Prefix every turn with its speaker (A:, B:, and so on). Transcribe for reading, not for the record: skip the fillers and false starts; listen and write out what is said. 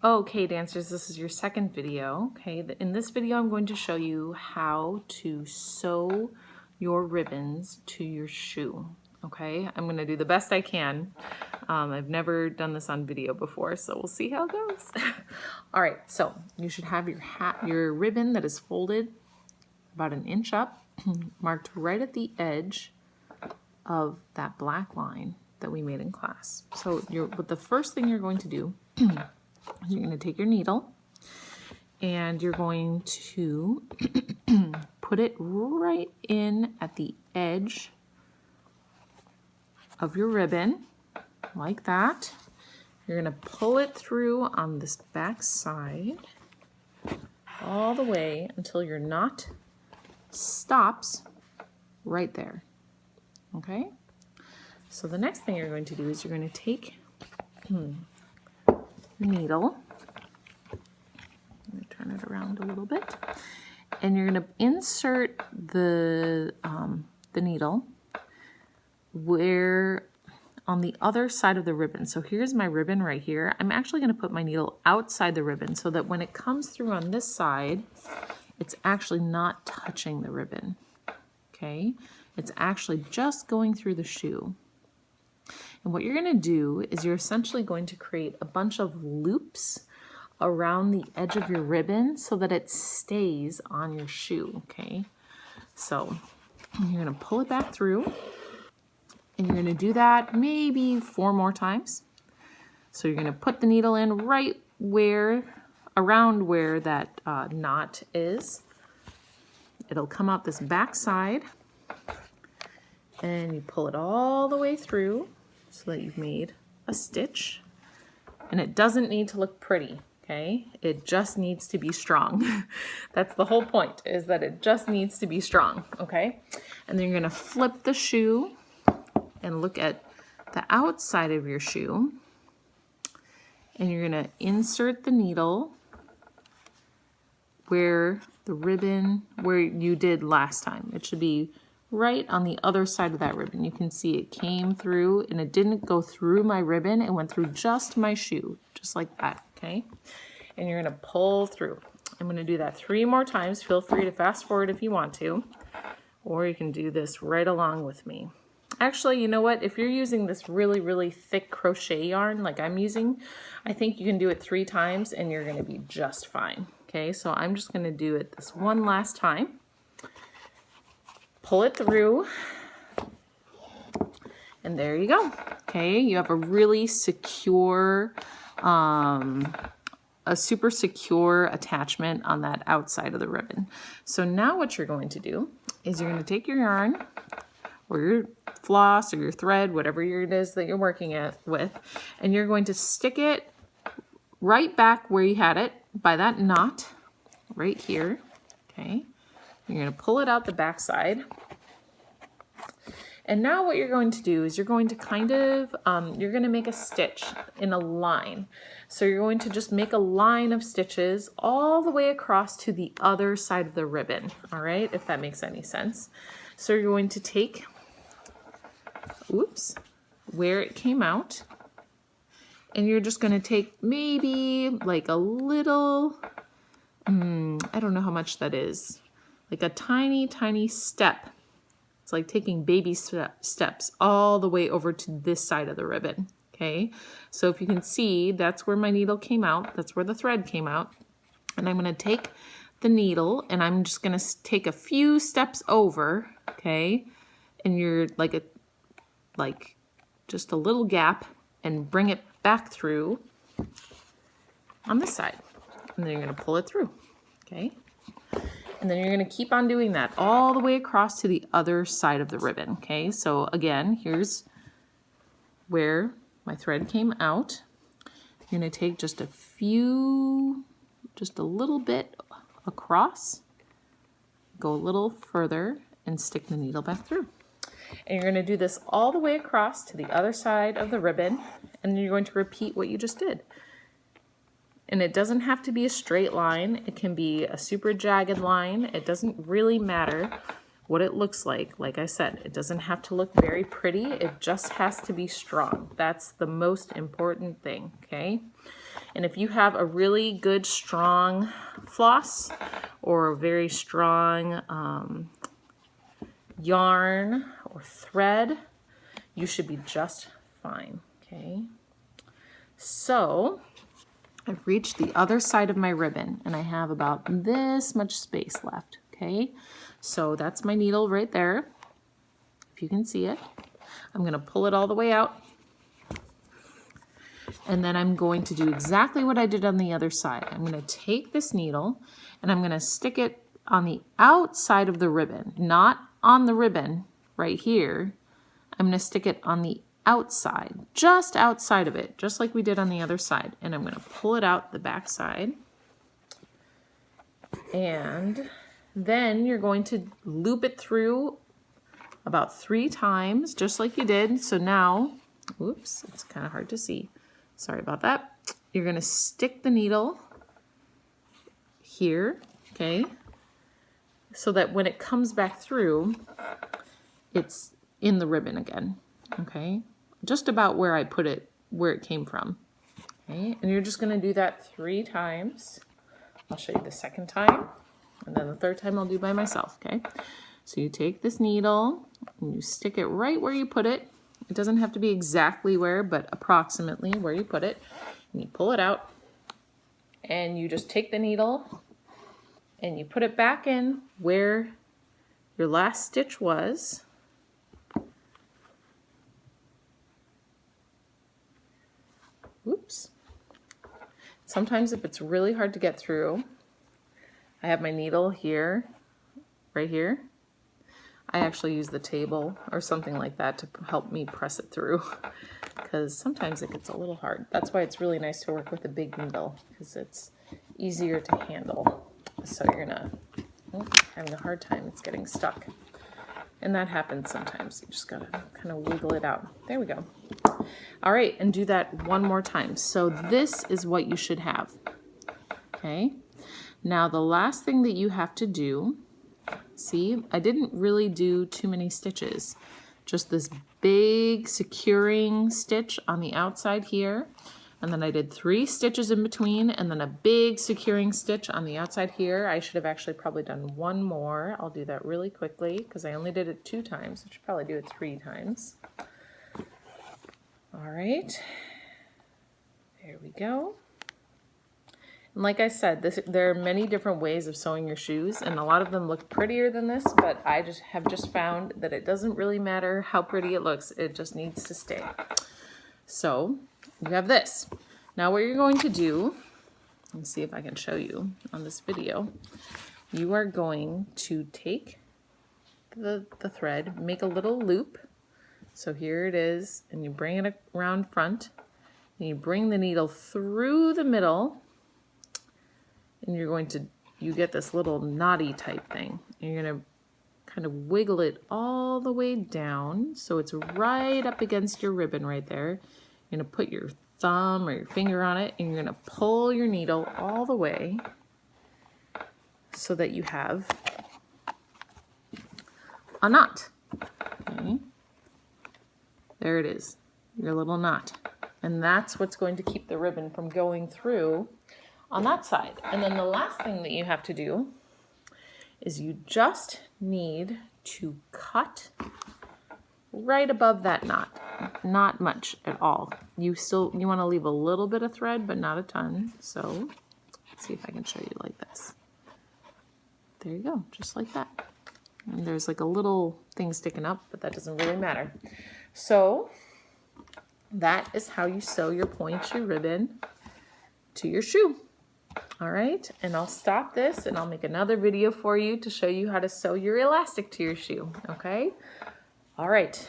A: Okay, dancers, this is your second video. Okay, in this video I'm going to show you how to sew your ribbons to your shoe. Okay, I'm going to do the best I can. I've never done this on video before, so we'll see how it goes. All right, so you should have your ribbon that is folded about 1 inch up, marked right at the edge of that black line that we made in class. So the first thing you're going to do you're going to take your needle and you're going to put it right in at the edge of your ribbon, like that. You're going to pull it through on this back side all the way until your knot stops right there. Okay? So the next thing you're going to do is you're going to take needle. I'm going to turn it around a little bit, and you're going to insert the needle where on the other side of the ribbon. So here's my ribbon right here. I'm actually going to put my needle outside the ribbon so that when it comes through on this side, it's actually not touching the ribbon. Okay, it's actually just going through the shoe. And what you're going to do is you're essentially going to create a bunch of loops around the edge of your ribbon so that it stays on your shoe, okay? So you're going to pull it back through, and you're going to do that maybe 4 more times. So you're going to put the needle in right around where that knot is. It'll come out this back side, and you pull it all the way through so that you've made a stitch. And it doesn't need to look pretty, okay? It just needs to be strong. That's the whole point, is that it just needs to be strong, okay? And then you're gonna flip the shoe and look at the outside of your shoe, and you're gonna insert the needle where you did last time. It should be right on the other side of that ribbon. You can see it came through, and it didn't go through my ribbon. It went through just my shoe, just like that, okay? And you're gonna pull through. I'm gonna do that 3 more times. Feel free to fast forward if you want to, or you can do this right along with me. Actually, you know what? If you're using this really, really thick crochet yarn like I'm using, I think you can do it 3 times and you're gonna be just fine, okay? So I'm just gonna do it this one last time. Pull it through, and there you go. Okay, you have a really secure, a super secure attachment on that outside of the ribbon. So now what you're going to do is you're going to take your yarn or your floss or your thread, whatever it is that you're working with, and you're going to stick it right back where you had it by that knot right here. Okay. You're going to pull it out the back side. And now what you're going to do is you're going to you're going to make a stitch in a line. So you're going to just make a line of stitches all the way across to the other side of the ribbon. All right, if that makes any sense. So you're going to take, where it came out, and you're just going to take maybe like a little, I don't know how much that is, like a tiny, tiny step. It's like taking baby steps all the way over to this side of the ribbon, okay? So if you can see, that's where my needle came out. That's where the thread came out. And I'm going to take the needle, and I'm just going to take a few steps over, okay? And you're like just a little gap, and bring it back through on this side. And then you're going to pull it through, okay? And then you're going to keep on doing that all the way across to the other side of the ribbon, okay? So again, here's where my thread came out. You're going to take just a little bit across, go a little further, and stick the needle back through. And you're going to do this all the way across to the other side of the ribbon, and then you're going to repeat what you just did. And it doesn't have to be a straight line. It can be a super jagged line. It doesn't really matter what it looks like. Like I said, it doesn't have to look very pretty. It just has to be strong. That's the most important thing, okay? And if you have a really good strong floss or a very strong yarn or thread, you should be just fine, okay? So I've reached the other side of my ribbon and I have about this much space left, okay? So that's my needle right there, if you can see it. I'm gonna pull it all the way out. And then I'm going to do exactly what I did on the other side. I'm gonna take this needle and I'm gonna stick it on the outside of the ribbon, not on the ribbon right here. I'm gonna stick it on the outside, just outside of it, just like we did on the other side. And I'm gonna pull it out the back side. And then you're going to loop it through about 3 times, just like you did. So now, oops, it's kind of hard to see. Sorry about that. You're gonna stick the needle here, okay? So that when it comes back through, it's in the ribbon again, okay? Just about where I put it, where it came from, okay? And you're just gonna do that 3 times. I'll show you the second time, and then the third time I'll do by myself, okay? So you take this needle and you stick it right where you put it. It doesn't have to be exactly where, but approximately where you put it. And you pull it out and you just take the needle and you put it back in where your last stitch was. Oops. Sometimes if it's really hard to get through, I have my needle here, right here. I actually use the table or something like that to help me press it through because sometimes it gets a little hard. That's why it's really nice to work with a big needle because it's easier to handle. So you're gonna, having a hard time, it's getting stuck. And that happens sometimes. You just gotta kind of wiggle it out. There we go. All right, and do that one more time. So this is what you should have, okay? Now the last thing that you have to do, see, I didn't really do too many stitches. Just this big securing stitch on the outside here. And then I did 3 stitches in between and then a big securing stitch on the outside here. I should have actually probably done 1 more. I'll do that really quickly because I only did it 2 times. I should probably do it 3 times. All right, there we go. And like I said, there are many different ways of sewing your shoes, and a lot of them look prettier than this, but I have just found that it doesn't really matter how pretty it looks, it just needs to stay. So you have this. Now what you're going to do, let me see if I can show you on this video, you are going to take the thread, make a little loop. So here it is, and you bring it around front, and you bring the needle through the middle, and you're going to, you get this little knotty type thing. And you're gonna kind of wiggle it all the way down so it's right up against your ribbon right there. You're gonna put your thumb or your finger on it and you're gonna pull your needle all the way so that you have a knot. Okay. There it is, your little knot. And that's what's going to keep the ribbon from going through on that side. And then the last thing that you have to do is you just need to cut right above that knot. Not much at all. You want to leave a little bit of thread, but not a ton. So let's see if I can show you like this. There you go, just like that. And there's like a little thing sticking up, but that doesn't really matter. So that is how you sew your pointe ribbon to your shoe. All right, and I'll stop this and I'll make another video for you to show you how to sew your elastic to your shoe, okay? All right.